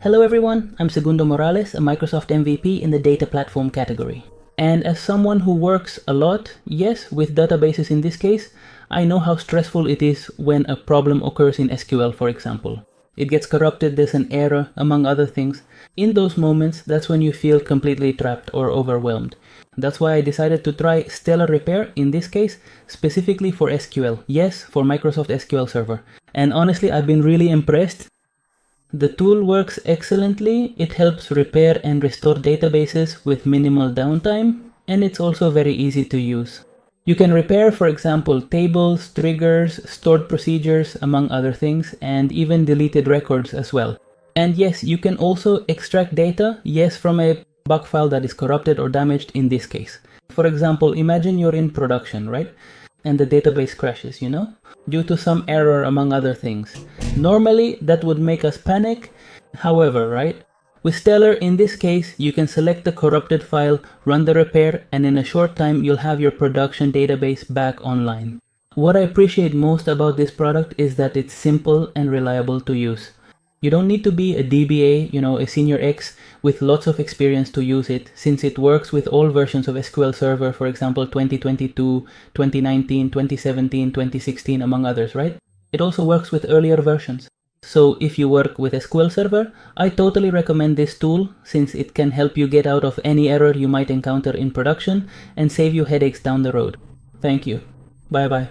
Hello everyone, I'm Segundo Morales, a Microsoft MVP in the data platform category. And as someone who works a lot, yes, with databases in this case, I know how stressful it is when a problem occurs in SQL, for example. It gets corrupted, there's an error, among other things. In those moments, that's when you feel completely trapped or overwhelmed. That's why I decided to try Stellar Repair, in this case, specifically for SQL. Yes, for Microsoft SQL Server. And honestly, I've been really impressed. The tool works excellently, it helps repair and restore databases with minimal downtime, and it's also very easy to use. You can repair, for example, tables, triggers, stored procedures, among other things, and even deleted records as well. And yes, you can also extract data, yes, from a bug file that is corrupted or damaged in this case. For example, imagine you're in production, right? And the database crashes, due to some error among other things. Normally, that would make us panic. However, right? With Stellar, in this case, you can select the corrupted file, run the repair, and in a short time, you'll have your production database back online. What I appreciate most about this product is that it's simple and reliable to use. You don't need to be a DBA, a senior X with lots of experience to use it, since it works with all versions of SQL Server, for example, 2022, 2019, 2017, 2016, among others, right? It also works with earlier versions. So if you work with SQL Server, I totally recommend this tool, since it can help you get out of any error you might encounter in production and save you headaches down the road. Thank you. Bye bye.